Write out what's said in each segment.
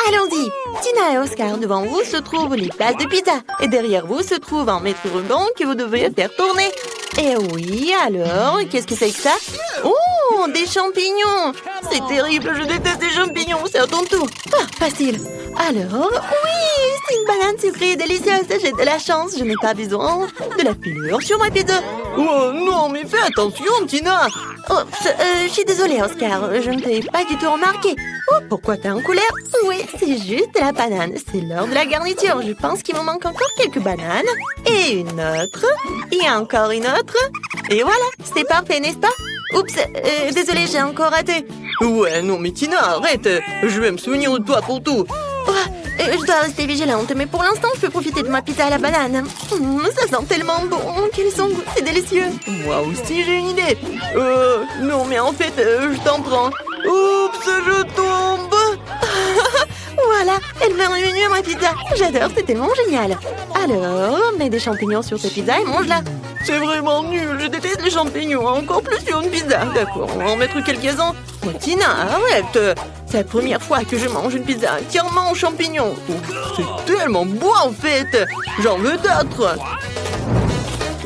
Allons-y. Tina et Oscar, devant vous se trouvent les places de pizza. Et derrière vous se trouve un maître ruban que vous devez faire tourner. Et oui, alors, qu'est-ce que c'est que ça? Oh, des champignons! C'est terrible, je déteste les champignons, c'est à ton tour. Ah, facile. Alors, oui, c'est une banane sucrée et délicieuse. J'ai de la chance, je n'ai pas besoin de la pilure sur ma pizza. Oh non, mais fais attention, Tina. Oups, je suis désolée, Oscar, je ne t'ai pas du tout remarqué. Oh, pourquoi t'es en colère? Oui, c'est juste de la banane. C'est l'heure de la garniture. Je pense qu'il me manque encore quelques bananes. Et une autre. Et encore une autre. Et voilà, c'est parfait, n'est-ce pas? Oups, désolée, j'ai encore raté. Ouais, non, mais Tina, arrête. Je vais me souvenir de toi pour tout. Oh, je dois rester vigilante, mais pour l'instant, je peux profiter de ma pizza à la banane. Ça sent tellement bon. Quel son goût, c'est délicieux. Moi aussi, j'ai une idée. Non, mais en fait, je t'en prends. Oups, je tombe. Voilà, elle m'a revenu à ma pizza. J'adore, c'est tellement génial. Alors, mets des champignons sur ta pizza et mange-la. C'est vraiment nul, je déteste les champignons, encore plus sur une pizza. D'accord, on va en mettre quelques-uns. Oh, Tina, arrête. C'est la première fois que je mange une pizza entièrement aux champignons. Oh, c'est tellement beau en fait. J'en veux d'autres.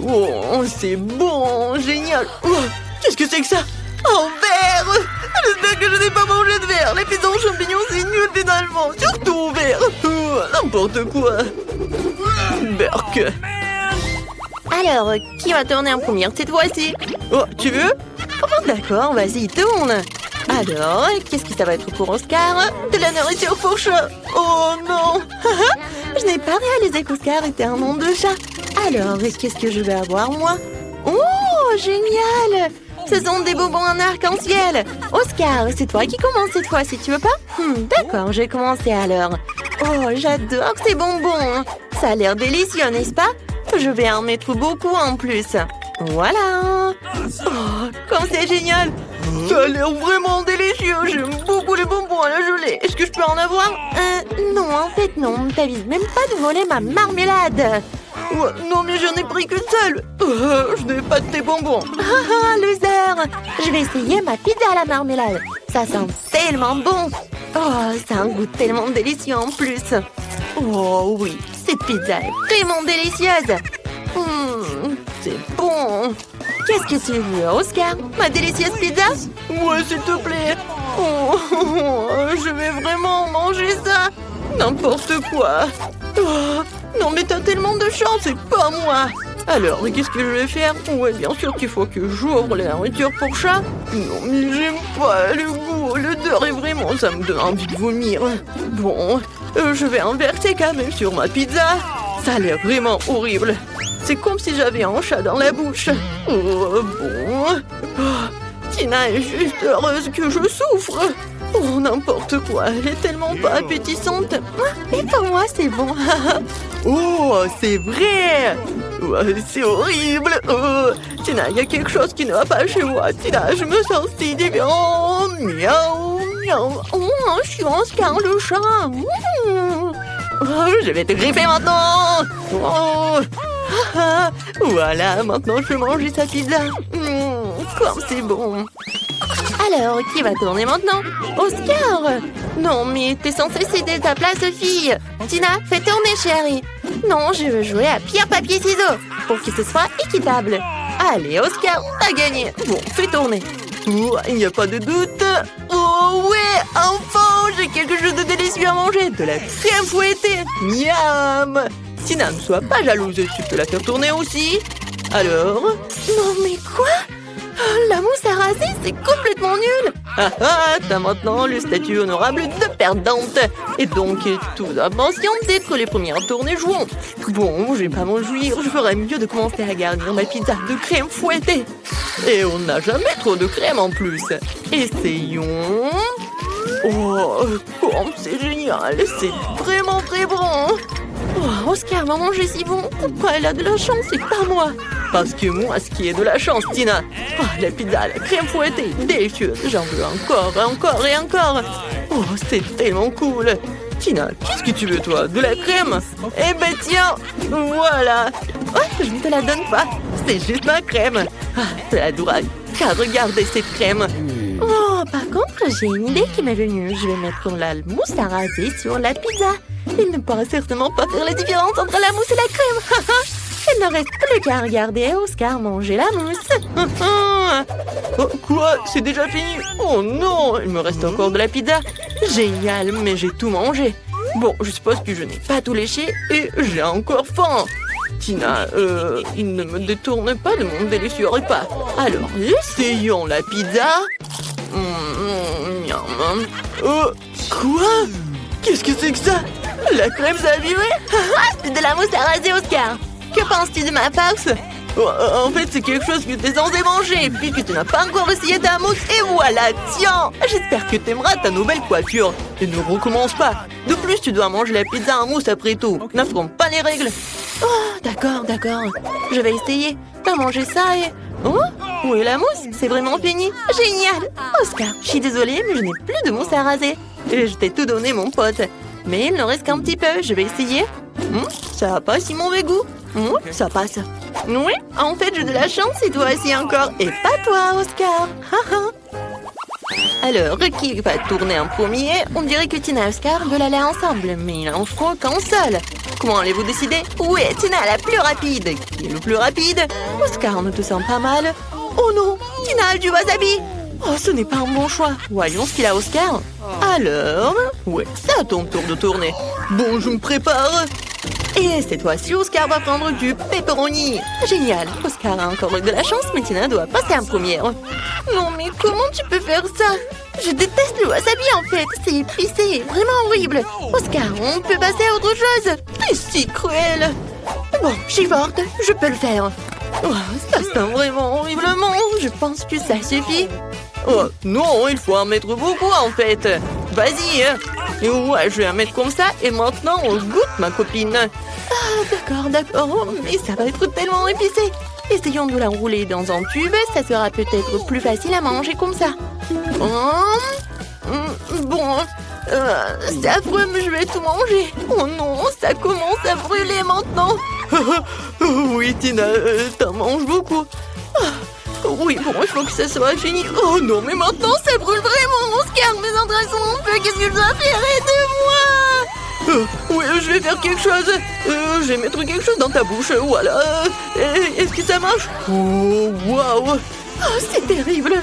Oh, c'est bon, génial. Oh, qu'est-ce que c'est que ça? Un verre. J'espère que je n'ai pas mangé de verre. Les pizzas aux champignons, c'est nul finalement. Surtout au verre. N'importe quoi. Berk. Alors, qui va tourner en première cette fois-ci? Oh, tu veux? Oh, d'accord, vas-y, tourne. Alors, qu'est-ce que ça va être pour Oscar? De la nourriture pour chat. Oh non. Je n'ai pas réalisé qu'Oscar était un nom de chat. Alors, qu'est-ce que je vais avoir, moi? Oh, génial! Ce sont des bonbons en arc-en-ciel. Oscar, c'est toi qui commence cette fois, si tu veux pas? D'accord, je vais commencer alors. Oh, j'adore ces bonbons. Ça a l'air délicieux, n'est-ce pas? Je vais en mettre beaucoup en plus. Voilà. Oh, comme c'est génial. Ça a l'air vraiment délicieux. J'aime beaucoup les bonbons à la gelée. Est-ce que je peux en avoir? Non, en fait, non. T'avises même pas de voler ma marmelade. Ouais, non, mais j'en ai pris qu'une seule. Je n'ai pas de tes bonbons. Ah, loser. Je vais essayer ma pizza à la marmelade. Ça sent tellement bon. Oh, ça a un goût tellement délicieux en plus. Oh oui, cette pizza est vraiment délicieuse. C'est bon. Qu'est-ce que tu veux, Oscar? Ma délicieuse pizza? Ouais, s'il te plaît. Je vais vraiment manger ça. N'importe quoi. Oh, non, mais t'as tellement de chance, c'est pas moi. Alors, qu'est-ce que je vais faire? Ouais, bien sûr qu'il faut que j'ouvre la nourriture pour chat. Non, mais j'aime pas le goût. L'odeur est vraiment... Ça me donne envie de vomir. Bon, je vais inverser quand même sur ma pizza. Ça a l'air vraiment horrible. C'est comme si j'avais un chat dans la bouche. Oh, bon. Oh, Tina est juste heureuse que je souffre. Oh, n'importe quoi. Elle est tellement pas appétissante. Et pour moi, c'est bon. Oh, c'est vrai. Ouais, c'est horrible. Oh, Tina, il y a quelque chose qui ne va pas chez moi. Tina, je me sens si différent. Miaou, miaou. Oh, je suis Oscar le chat. Oh, je vais te griffer maintenant. Oh. Voilà, maintenant je peux manger sa pizza. Comme c'est bon. Alors, qui va tourner maintenant? Oscar! Non, mais t'es censée céder ta place, fille. Tina, fais tourner, chérie. Non, je veux jouer à pierre, papier, ciseaux pour que ce soit équitable. Allez, Oscar, t'as gagné. Bon, fais tourner. Oh, il n'y a pas de doute. Oh ouais, enfin, j'ai quelque chose de délicieux à manger. De la crème fouettée. Miam. Tina, ne sois pas jalouse, tu peux la faire tourner aussi. Alors? Non, mais quoi? La mousse à raser, c'est complètement nul. Ah ah, t'as maintenant le statut honorable de perdante. Et donc, tout impatient d'être les premiers à tourner jouons. Bon, je vais pas m'en jouir, je ferais mieux de commencer à garnir ma pizza de crème fouettée. Et on n'a jamais trop de crème en plus. Essayons. Oh, comme c'est génial, c'est vraiment très bon. Oh, Oscar m'a mangé si bon. Pourquoi elle a de la chance et pas moi? Parce que moi, ce qui est de la chance, Tina. Oh, la pizza à la crème fouettée, délicieuse. J'en veux encore, encore et encore. Oh, c'est tellement cool. Tina, qu'est-ce que tu veux, toi? De la crème? Eh ben tiens, voilà. Oh, je ne te la donne pas. C'est juste ma crème. Ah, c'est adorable. Car regardez cette crème. Oh, par contre, j'ai une idée qui m'est venue. Je vais mettre la mousse à raser sur la pizza. Il ne pourra certainement pas faire la différence entre la mousse et la crème. Il ne reste plus qu'à regarder Oscar manger la mousse. Oh, quoi? C'est déjà fini? Oh non, il me reste encore de la pizza. Génial, mais j'ai tout mangé. Bon, je suppose que je n'ai pas tout léché et j'ai encore faim. Tina, il ne me détourne pas de mon délicieux repas. Alors, essayons la pizza. Quoi? Qu'est-ce que c'est que ça? La crème s'est abîmée? C'est de la mousse à raser, Oscar. Que penses-tu de ma farce? En fait, c'est quelque chose que tu es censé manger, puisque tu n'as pas encore essayé ta mousse, et voilà, tiens! J'espère que tu aimeras ta nouvelle coiffure. Et ne recommence pas. De plus, tu dois manger la pizza en mousse après tout. N'affronte pas les règles. Oh, d'accord. Je vais essayer. T'as mangé ça et... Oh, où est la mousse? C'est vraiment fini. Génial. Oscar, je suis désolée, mais je n'ai plus de mousse à raser. Et je t'ai tout donné, mon pote. Mais il ne reste qu'un petit peu. Je vais essayer. Ça a pas si mauvais goût. Ça passe. Oui, en fait, j'ai de la chance et toi aussi encore. Et pas toi, Oscar. Alors, qui va tourner en premier? On dirait que Tina et Oscar veulent aller ensemble, mais il en faut qu'un seul. Comment allez-vous décider? Oui, Tina la plus rapide. Qui est le plus rapide? Oscar, ne te sens pas mal? Oh non, Tina a du wasabi. Oh, ce n'est pas un bon choix. Voyons ce qu'il a, Oscar. Alors? Ouais, c'est à ton tour de tourner. Bon, je me prépare. Et cette fois-ci, Oscar va prendre du pepperoni. Génial. Oscar a encore eu de la chance, mais Tina doit passer en première. Non, mais comment tu peux faire ça? Je déteste le wasabi, en fait. C'est épicé, vraiment horrible. Oscar, on peut passer à autre chose. C'est si cruel. Bon, je suis forte. Je peux le faire. Oh, ça sent vraiment horriblement. Je pense que ça suffit. Oh, non, il faut en mettre beaucoup, en fait. Vas-y. Et ouais, je vais en mettre comme ça. Et maintenant, on goûte, ma copine. Ah, d'accord. Mais ça va être tellement épicé. Essayons de l'enrouler dans un tube. Ça sera peut-être plus facile à manger comme ça. Bon, c'est affreux, mais je vais tout manger. Oh non, ça commence à brûler maintenant. Oui, Tina, t'en manges beaucoup. Oui, bon, il faut que ça soit fini. Oh non, mais maintenant, ça brûle vraiment. Oscar, mes entrailles sont en feu. Qu'est-ce que je dois faire? Aide-moi. Oui, je vais faire quelque chose. Je vais mettre quelque chose dans ta bouche, voilà. Est-ce que ça marche? Oh, waouh. Oh, c'est terrible.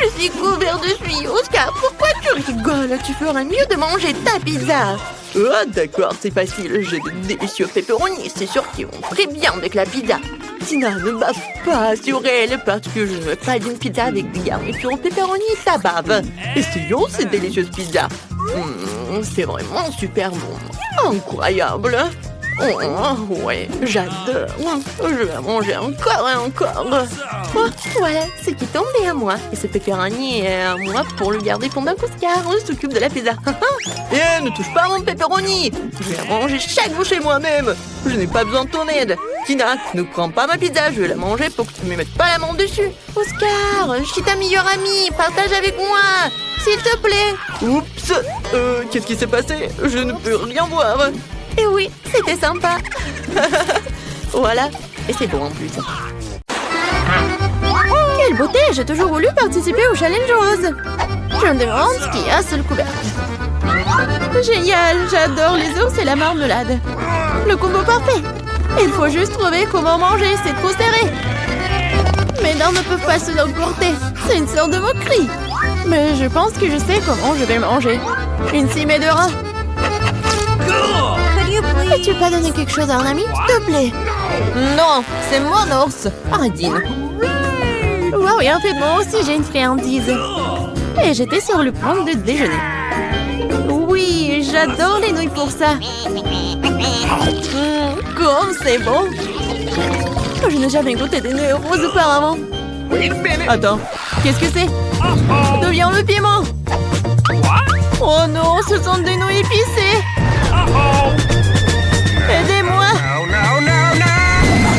Je suis couvert de suie. Oscar, pourquoi tu rigoles? Tu ferais mieux de manger ta pizza. Ah, d'accord, c'est facile. J'ai de délicieux pepperoni. C'est sûr qu'ils vont très bien avec la pizza. Tina, ne bave pas sur elle parce que je ne veux pas d'une pizza avec des garnitures au pepperoni et ta bave. Essayons cette délicieuse pizza. C'est vraiment super bon. Incroyable. Oh, ouais, j'adore. Je vais manger encore et encore. Oh, voilà, ce qui tombait à moi. Et ce pepperoni est à moi pour le garder pendant qu'Oscar s'occupe de la pizza. Ne touche pas à mon pepperoni. Je vais manger chaque bouchée moi-même. Je n'ai pas besoin de ton aide. Tina, ne prends pas ma pizza. Je vais la manger pour que tu ne me mettes pas la main dessus. Oscar, je suis ta meilleure amie. Partage avec moi, s'il te plaît. Oups. Qu'est-ce qui s'est passé? Je ne peux rien voir. Et oui, c'était sympa. Voilà, et c'est bon en plus. Quelle beauté! J'ai toujours voulu participer au challenge rose. Je me demande ce qu'il y a sous le couvercle. Génial! J'adore les ours et la marmelade. Le combo parfait. Il faut juste trouver comment manger, c'est trop serré. Mes dents ne peuvent pas se l'emporter. C'est une sorte de moquerie. Mais je pense que je sais comment je vais manger. Une cimée de rat. Peux-tu pas donner quelque chose à un ami, s'il te plaît? Non, c'est mon ours. Ardine. Wow, et en fait, moi aussi, j'ai une friandise. Et j'étais sur le point de déjeuner. Oui, j'adore les nouilles pour ça. Comme c'est bon. Je n'ai jamais goûté des nouilles roses auparavant. Attends, qu'est-ce que c'est? D'où vient le piment? Oh non, ce sont des nouilles épicées. Aidez-moi!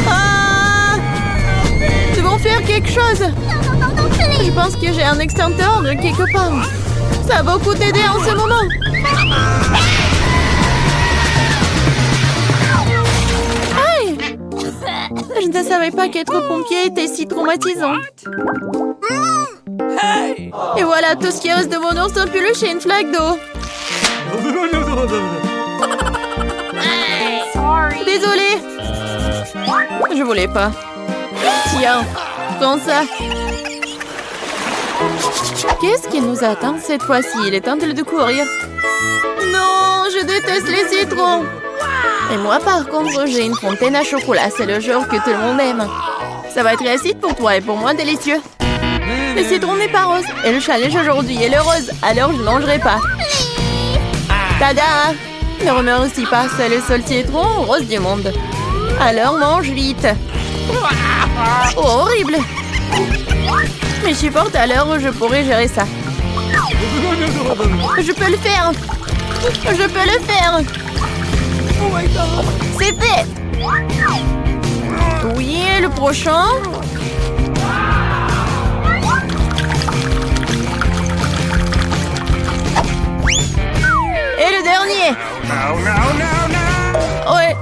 Ah! Nous devons faire quelque chose. Je pense que j'ai un extincteur de quelque part. Ça va beaucoup t'aider en ce moment. Aïe! Je ne savais pas qu'être pompier était si traumatisant. Et voilà tout ce qui reste de mon ours en peluche et une flaque d'eau. Désolée. Je voulais pas. Tiens, prends ça. Qu'est-ce qui nous attend cette fois-ci? Il est temps de le courir. Non, je déteste les citrons. Et moi, par contre, j'ai une fontaine à chocolat. C'est le genre que tout le monde aime. Ça va être acide pour toi et pour moi délicieux. Le citron n'est pas rose. Et le challenge aujourd'hui est le rose. Alors, je ne mangerai pas. Tada! Ne remercie pas. C'est le seul citron rose du monde. Alors, mange vite. Oh, horrible! Mais je supporte, alors je pourrais gérer ça. Je peux le faire. Je peux le faire. C'est fait. Oui, et le prochain? Et le dernier? Ouais,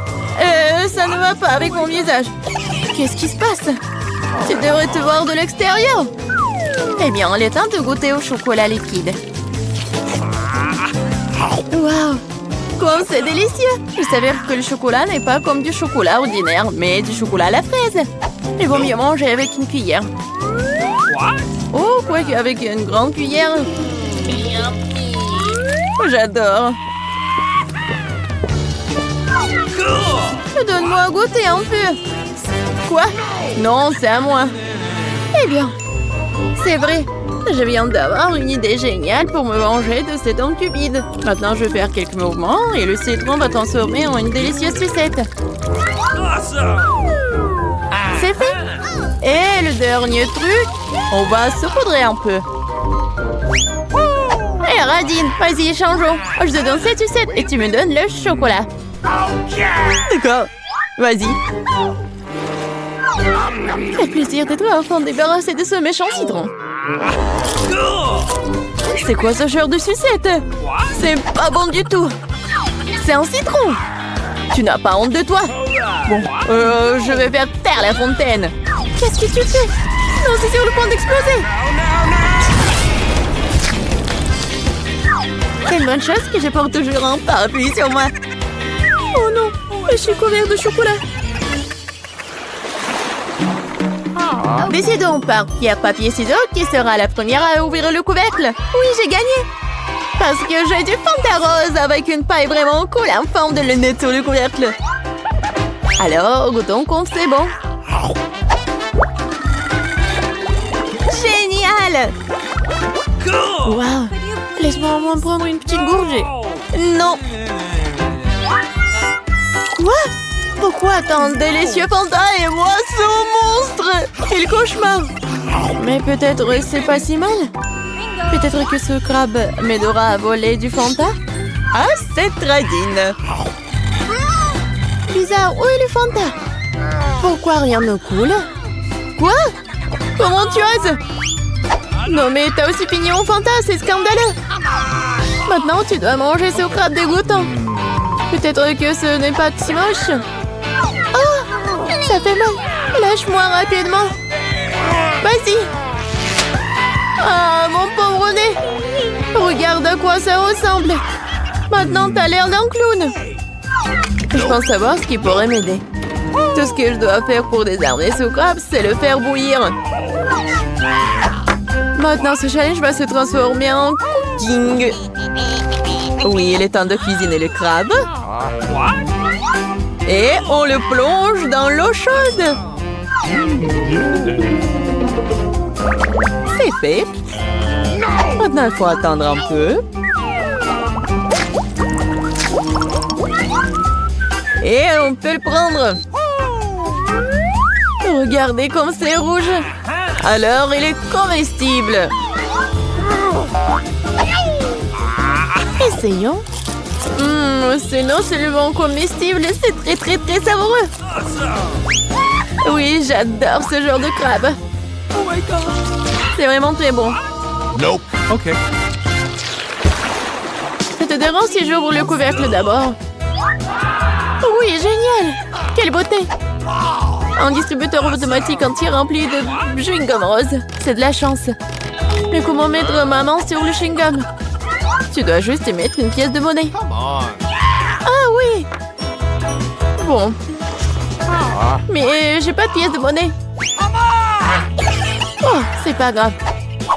ça ne va pas avec mon visage. Qu'est-ce qui se passe? Tu devrais te voir de l'extérieur. Eh bien, il est temps de goûter au chocolat liquide. Waouh! Comme c'est délicieux! Il s'avère que le chocolat n'est pas comme du chocolat ordinaire, mais du chocolat à la fraise. Il vaut mieux manger avec une cuillère. Oh, quoi qu'avec une grande cuillère. J'adore. Donne-moi à goûter un peu. Quoi? Non, c'est à moi. Eh bien, c'est vrai. Je viens d'avoir une idée géniale pour me venger de cet homme cupide. Maintenant, je vais faire quelques mouvements et le citron va transformer en une délicieuse sucette. C'est fait. Et le dernier truc, on va saupoudrer un peu. Hé, Radine, vas-y, changeons. Je te donne cette sucette et tu me donnes le chocolat. D'accord, vas-y. Quel plaisir d'être enfin débarrassé de ce méchant citron. C'est quoi ce genre de sucette? C'est pas bon du tout. C'est un citron. Tu n'as pas honte de toi? Bon, je vais faire taire la fontaine. Qu'est-ce que tu fais? Non, c'est sur le point d'exploser. C'est une bonne chose que je porte toujours un parapluie sur moi. Oh non, je suis couvert de chocolat. Décidons par pierre, papier, ciseaux qui sera la première à ouvrir le couvercle. Oui, j'ai gagné. Parce que j'ai du Fanta rose avec une paille vraiment cool en forme de lunette sur le couvercle. Alors, goûtons comme c'est bon. Génial! Waouh! Laisse-moi au moins prendre une petite gorgée. Non! Quoi? Pourquoi tant de délicieux Fanta et moi ce monstre? Quel cauchemar! Mais peut-être c'est pas si mal. Peut-être que ce crabe m'aidera à voler du Fanta? Ah, c'est Radine! Bizarre, où est le Fanta? Pourquoi rien ne coule? Quoi? Comment tu oses? Non mais t'as aussi fini mon Fanta, c'est scandaleux! Maintenant tu dois manger ce crabe dégoûtant. Peut-être que ce n'est pas si moche. Oh, ça fait mal. Lâche-moi rapidement. Vas-y. Ah, mon pauvre nez. Regarde à quoi ça ressemble. Maintenant, t'as l'air d'un clown. Je pense savoir ce qui pourrait m'aider. Tout ce que je dois faire pour désarmer ce crabe, c'est le faire bouillir. Maintenant, ce challenge va se transformer en cooking. Oui, il est temps de cuisiner le crabe. Et on le plonge dans l'eau chaude. C'est fait. Maintenant, il faut attendre un peu. Et on peut le prendre. Regardez comme c'est rouge. Alors, il est comestible. Essayons. C'est non seulement comestible, c'est très savoureux. Oui, j'adore ce genre de crabe. Oh my god. C'est vraiment très bon. Nope. OK. Ça te dérange si j'ouvre le couvercle d'abord? Oui, génial. Quelle beauté. Un distributeur automatique entier rempli de chewing-gum rose. C'est de la chance. Mais comment mettre ma main sur le chewing-gum? Tu dois juste y mettre une pièce de monnaie. Ah oui! Bon. Mais j'ai pas de pièce de monnaie. Oh, c'est pas grave.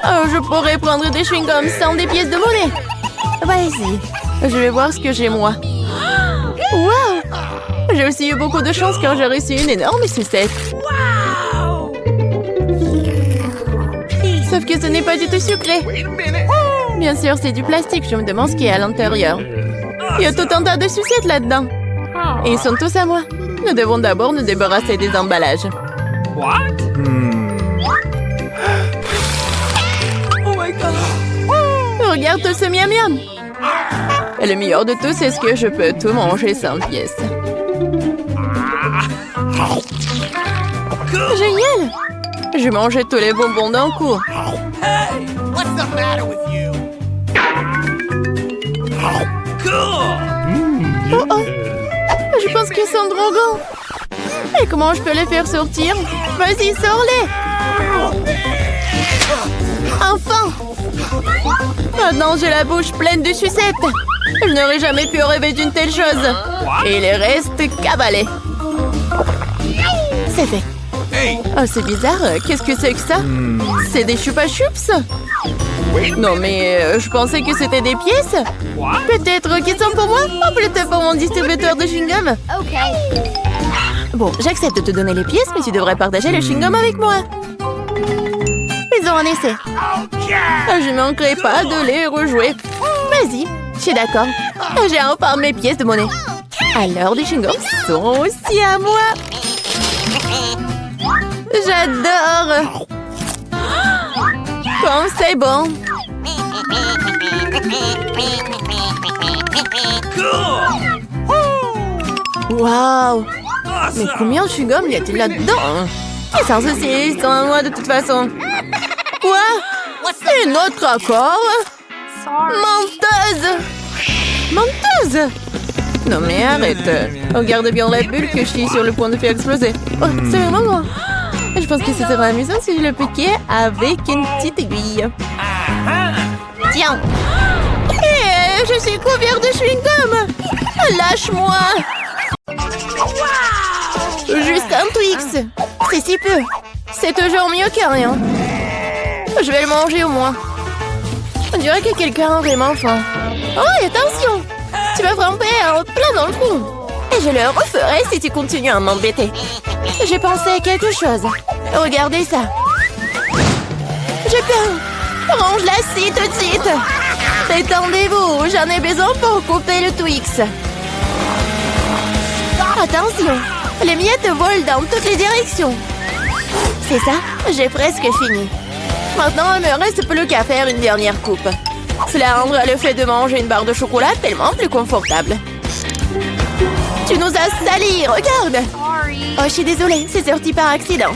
Oh, je pourrais prendre des chewing-gums sans des pièces de monnaie. Vas-y. Je vais voir ce que j'ai moi. Wow! J'ai aussi eu beaucoup de chance car j'ai reçu une énorme sucette. Sauf que ce n'est pas du tout sucré. Bien sûr, c'est du plastique. Je me demande ce qu'il y a à l'intérieur. Il y a tout un tas de sucettes là-dedans. Et ils sont tous à moi. Nous devons d'abord nous débarrasser des emballages. Regarde tout ce miam-miam. Et le meilleur de tout, c'est ce que je peux tout manger sans pièces. Génial! Je mangeais tous les bonbons d'un coup. Oh oh! Je pense qu'ils sont trop grands. Et comment je peux les faire sortir? Vas-y, sors-les! Enfin! Maintenant, j'ai la bouche pleine de sucettes. Je n'aurais jamais pu rêver d'une telle chose. Et il reste cabalé. C'est fait. Oh, c'est bizarre. Qu'est-ce que c'est que ça? C'est des chupa-chups? Non, mais je pensais que c'était des pièces. Peut-être qu'ils sont pour moi? Ou peut-être pour mon distributeur de chewing-gum? Bon, j'accepte de te donner les pièces, mais tu devrais partager le chewing-gum avec moi. Faisons un essai. Je ne manquerai pas de les rejouer. Vas-y, je suis d'accord. J'ai enfin mes pièces de monnaie. Alors, les chewing-gums sont aussi à moi. J'adore. Comme c'est bon. Waouh. Mais combien de chewing-gum y a-t-il là-dedans? Et sans souci, ils sont à moi de toute façon. Quoi? Une autre encore? Menteuse! Menteuse! Non mais arrête. Regarde bien la bulle que je suis sur le point de faire exploser. Oh, c'est vraiment moi. Je pense que ce serait amusant si je le piquais avec une petite aiguille. Tiens! Et je suis couvert de chewing-gum! Lâche-moi! Juste un Twix! C'est si peu! C'est toujours mieux que rien! Je vais le manger au moins. On dirait que quelqu'un a vraiment faim. Oh, attention! Tu vas frapper plein dans le trou! Et je le referai si tu continues à m'embêter. J'ai pensé à quelque chose. Regardez ça. J'ai peur. Range la scie tout de suite. Détendez-vous, j'en ai besoin pour couper le Twix. Attention, les miettes volent dans toutes les directions. C'est ça, j'ai presque fini. Maintenant, il me reste plus qu'à faire une dernière coupe. Cela rendra le fait de manger une barre de chocolat tellement plus confortable. Tu nous as salis, regarde! Oh, je suis désolée, c'est sorti par accident.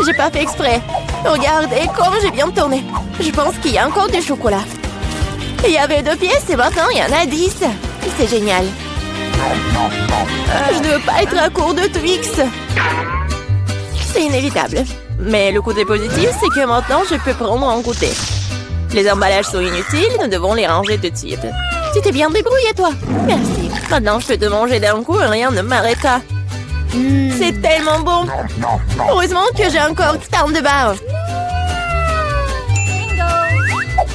J'ai pas fait exprès. Regardez comme j'ai bien tourné. Je pense qu'il y a encore du chocolat. Il y avait 2 pièces et maintenant il y en a 10. C'est génial. Je ne veux pas être à court de Twix. C'est inévitable. Mais le côté positif, c'est que maintenant je peux prendre en goûter. Les emballages sont inutiles, nous devons les ranger tout de suite. Tu t'es bien débrouillé, toi. Merci. Maintenant, je peux te manger d'un coup et rien ne m'arrêtera. C'est tellement bon. Heureusement que j'ai encore tant de barres.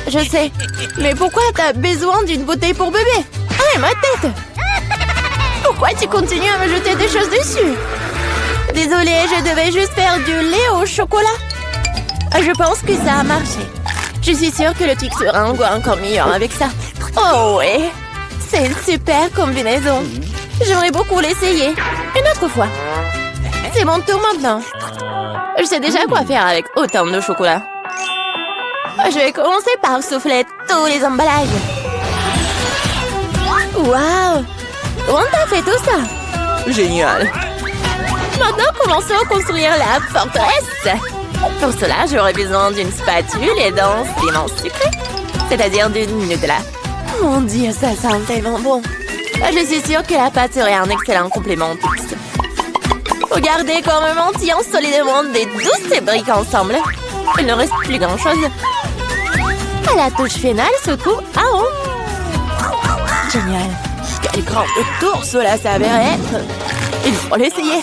Je sais. Mais pourquoi t'as besoin d'une bouteille pour bébé? Ah, ma tête! Pourquoi tu continues à me jeter des choses dessus? Désolée, je devais juste faire du lait au chocolat. Je pense que ça a marché. Je suis sûre que le Twix sera un goût encore meilleur avec ça. Oh ouais, c'est une super combinaison. J'aimerais beaucoup l'essayer. Une autre fois. C'est mon tour maintenant. Je sais déjà quoi faire avec autant de chocolat. Je vais commencer par souffler tous les emballages. Waouh! Comment t'as fait tout ça? Génial. Maintenant, commençons à construire la forteresse. Pour cela, j'aurai besoin d'une spatule et d'un ciment sucré, c'est-à-dire d'une Nutella. Mon Dieu, ça sent tellement bon. Je suis sûre que la pâte serait un excellent complément au Twix. Regardez comme on tient solidement des douces briques ensemble. Il ne reste plus grand-chose. À la touche finale se trouve Aaron. Génial. Quel grand tour cela s'avère être. Il faut l'essayer.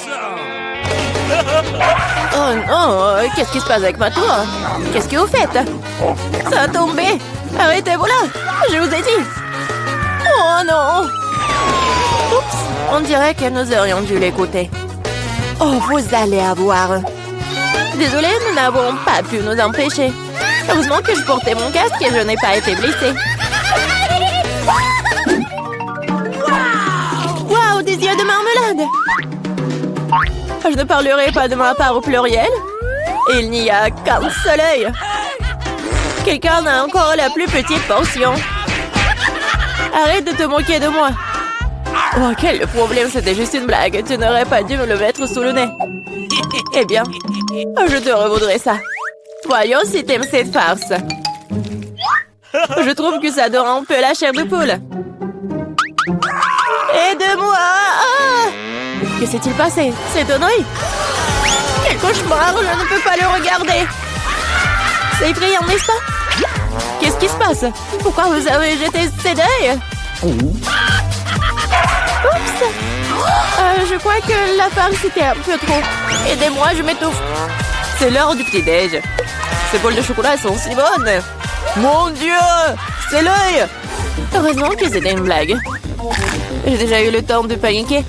Oh non, qu'est-ce qui se passe avec ma tour? Qu'est-ce que vous faites? Ça a tombé. Arrêtez-vous là. Je vous ai dit. Oh non. Oups, on dirait que nous aurions dû l'écouter. Oh, vous allez avoir. Désolé, nous n'avons pas pu nous empêcher. Heureusement que je portais mon casque et je n'ai pas été blessée. Waouh, des yeux de marmelade! Je ne parlerai pas de ma part au pluriel. Il n'y a qu'un seul œil. Quelqu'un a encore la plus petite portion. Arrête de te moquer de moi. Oh, quel problème, c'était juste une blague. Tu n'aurais pas dû me le mettre sous le nez. Eh bien, je te revaudrai ça. Voyons si t'aimes cette farce. Je trouve que ça dort un peu la chair de poule. Aide-moi! Ah! Que s'est-il passé? C'est un œil? Quel cauchemar! Je ne peux pas le regarder. C'est effrayant, n'est-ce pas? Qu'est-ce qui se passe? Pourquoi vous avez jeté cet œil? Oups! Je crois que la farce était un peu trop. Aidez-moi, je m'étouffe. C'est l'heure du petit-déj. Ces bols de chocolat sont si bonnes. Mon Dieu! C'est l'œil! Heureusement que c'était une blague. J'ai déjà eu le temps de paniquer.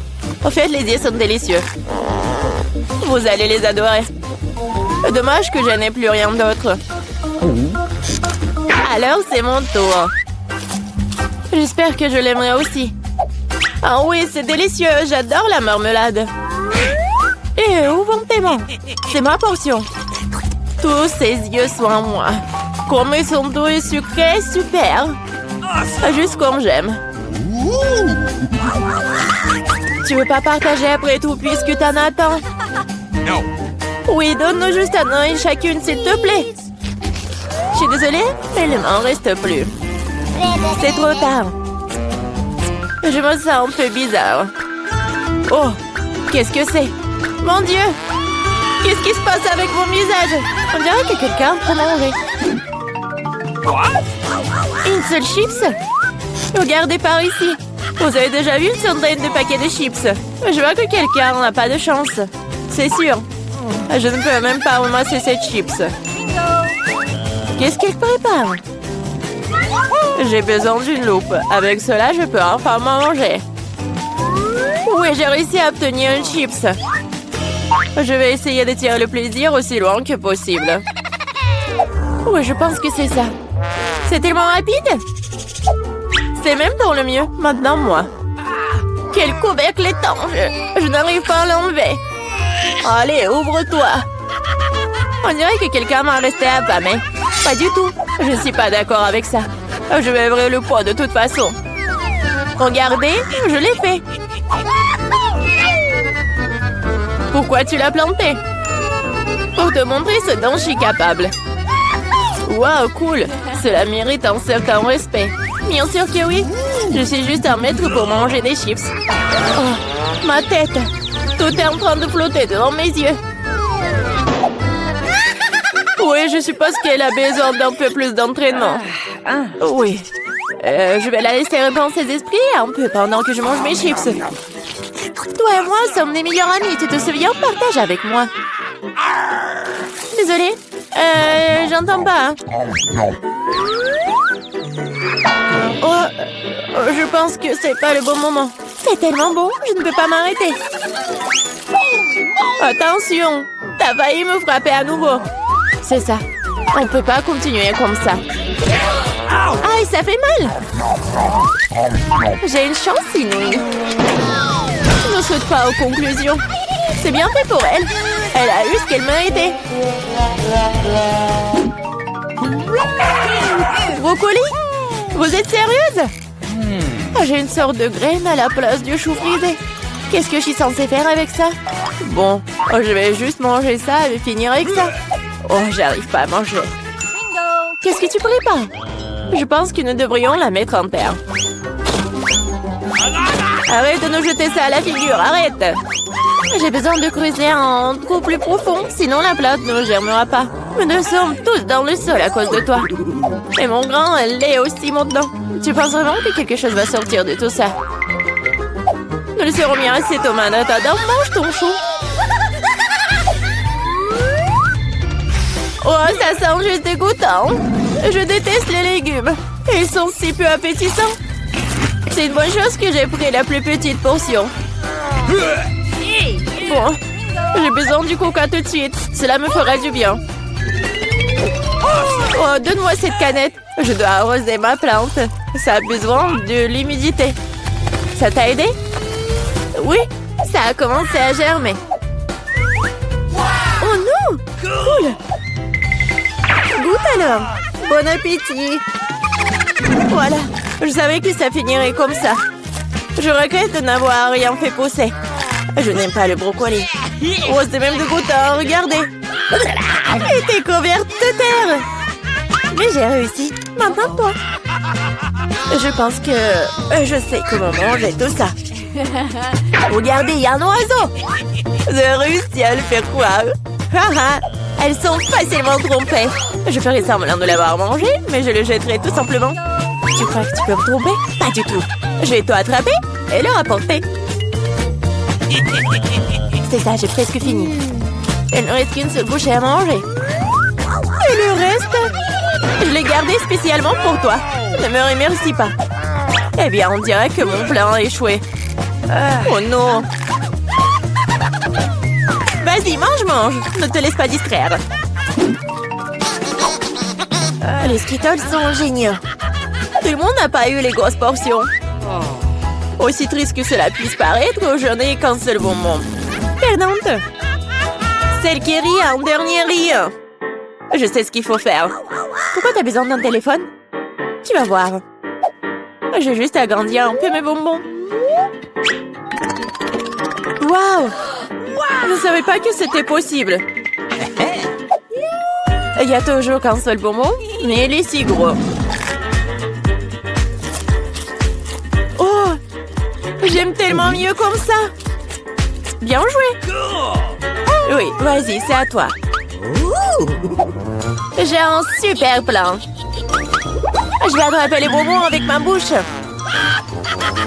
En fait, les yeux sont délicieux. Vous allez les adorer. Dommage que je n'ai plus rien d'autre. Alors, c'est mon tour. J'espère que je l'aimerai aussi. Ah oui, c'est délicieux. J'adore la marmelade. Et où vont tes mains? C'est ma portion. Tous ces yeux sont à moi. Comme ils sont doux et sucrés, super. Juste comme j'aime. Tu veux pas partager après tout puisque t'en as tant? Oui, donne-nous juste un œil chacune, s'il te plaît. Je suis désolée, mais il m'en reste plus. C'est trop tard. Je me sens un peu bizarre. Oh, qu'est-ce que c'est? Mon Dieu! Qu'est-ce qui se passe avec mon visage? On dirait que quelqu'un prend manger. Une seule chips? Regardez par ici. Vous avez déjà vu une centaine de paquets de chips. Je vois que quelqu'un n'a pas de chance. C'est sûr. Je ne peux même pas ramasser cette chips. Qu'est-ce qu'elle prépare? J'ai besoin d'une loupe. Avec cela, je peux enfin manger. Oui, j'ai réussi à obtenir une chips. Je vais essayer de tirer le plaisir aussi loin que possible. Oui, je pense que c'est ça. C'est tellement rapide. C'est même pour le mieux. Maintenant, moi. Quel couvercle étanche. Je n'arrive pas à l'enlever. Allez, ouvre-toi. On dirait que quelqu'un m'a resté affamé. Pas du tout. Je ne suis pas d'accord avec ça. Je vais ouvrir le pot de toute façon. Regardez, je l'ai fait. Pourquoi tu l'as planté? Pour te montrer ce dont je suis capable. Waouh, cool. Cela mérite un certain respect. Bien sûr que oui. Je suis juste un maître pour manger des chips. Oh, ma tête. Tout est en train de flotter devant mes yeux. Oui, je suppose qu'elle a besoin d'un peu plus d'entraînement. Oui. Je vais la laisser reprendre ses esprits un peu pendant que je mange mes chips. Toi et moi sommes des meilleurs amis, tu te souviens? Partage avec moi. Désolée. J'entends pas. Oh, je pense que c'est pas le bon moment. C'est tellement beau, je ne peux pas m'arrêter. Attention, t'as failli me frapper à nouveau. C'est ça. On peut pas continuer comme ça. Aïe, ça fait mal. J'ai une chance inouïe. Ne saute pas aux conclusions. C'est bien fait pour elle. Elle a eu ce qu'elle méritait. Brocoli? Vous êtes sérieuse? J'ai une sorte de graine à la place du chou frisé. Qu'est-ce que je suis censée faire avec ça? Bon, je vais juste manger ça et finir avec ça. Oh, j'arrive pas à manger. Qu'est-ce que tu prépares? Je pense que nous devrions la mettre en terre. Arrête de nous jeter ça à la figure, arrête! J'ai besoin de creuser un trou plus profond, sinon la plante ne germera pas. Mais nous sommes tous dans le sol à cause de toi. Et mon grand, elle l'est aussi maintenant. Tu penses vraiment que quelque chose va sortir de tout ça? Nous le serons bien assez, Thomas. En attendant, mange ton chou. Oh, ça sent juste dégoûtant. Je déteste les légumes. Ils sont si peu appétissants. C'est une bonne chose que j'ai pris la plus petite portion. Bon, j'ai besoin du coca tout de suite. Cela me fera du bien. Oh, donne-moi cette canette. Je dois arroser ma plante. Ça a besoin de l'humidité. Ça t'a aidé? Oui, ça a commencé à germer. Oh non! Cool! Goûte alors! Bon appétit! Voilà, je savais que ça finirait comme ça. Je regrette de n'avoir rien fait pousser. Je n'aime pas le brocoli. Oh, c'est même dégoûtant, regardez! Et t'es couverte de terre! Mais j'ai réussi. Maintenant, toi. Je pense que je sais comment manger tout ça. Regardez, il y a un oiseau. J'ai réussi à le faire croire. Elles sont facilement trompées. Je ferai semblant de l'avoir mangé, mais je le jetterai tout simplement. Tu crois que tu peux me tromper? Pas du tout. Je vais tout attraper et le rapporter. C'est ça, j'ai presque fini. Il ne reste qu'une seule bouchée à manger. Et le reste? Je l'ai gardé spécialement pour toi. Ne me remercie pas. Eh bien, on dirait que mon plan a échoué. Oh non! Vas-y, mange! Ne te laisse pas distraire. Les Skittles sont géniaux. Tout le monde n'a pas eu les grosses portions. Aussi triste que cela puisse paraître, je n'ai qu'un seul bonbon. Perdante! Celle qui rit en dernier rit. Je sais ce qu'il faut faire. Pourquoi t'as besoin d'un téléphone? Tu vas voir. J'ai juste agrandi un peu mes bonbons. Waouh! Je ne savais pas que c'était possible. Il y a toujours qu'un seul bonbon, mais il est si gros. Oh! J'aime tellement mieux comme ça. Bien joué. Oui, vas-y, c'est à toi. J'ai un super plan. Je vais attraper les bonbons avec ma bouche.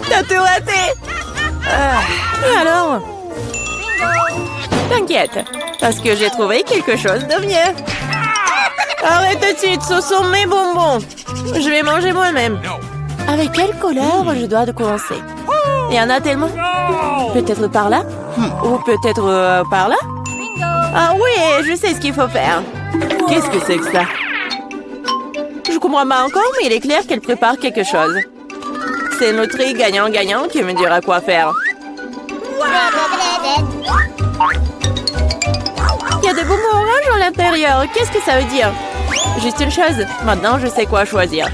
T'as tout raté. Et alors? T'inquiète, parce que j'ai trouvé quelque chose de mieux. Arrête tout de suite, ce sont mes bonbons. Je vais manger moi-même. Avec quelle couleur je dois commencer? Il y en a tellement. Peut-être par là? Ou peut-être par là? Ah oui, je sais ce qu'il faut faire. Qu'est-ce que c'est que ça? Je comprends pas encore, mais il est clair qu'elle prépare quelque chose. C'est notre gagnant-gagnant qui me dira quoi faire. Il y a des bonbons oranges à l'intérieur. Qu'est-ce que ça veut dire? Juste une chose. Maintenant, je sais quoi choisir.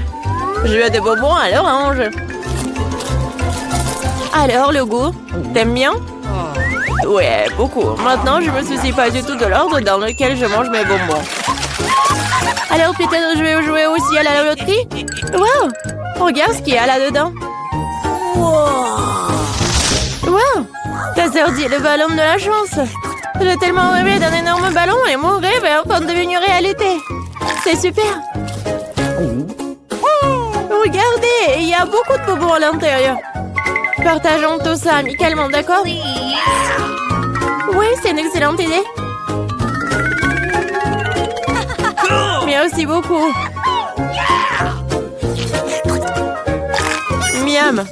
Je veux des bonbons à l'orange. Alors, le goût? T'aimes bien? Ouais, beaucoup. Maintenant, je me soucie pas du tout de l'ordre dans lequel je mange mes bonbons. Alors, peut-être je vais jouer aussi à la loterie? Wow! Regarde ce qu'il y a là-dedans. Wow! T'as sorti le ballon de la chance. J'ai tellement rêvé d'un énorme ballon et mon rêve est enfin devenu réalité. C'est super. Regardez, il y a beaucoup de bonbons à l'intérieur. Partageons tout ça amicalement, d'accord? Oui, c'est une excellente idée. Merci beaucoup. Miam.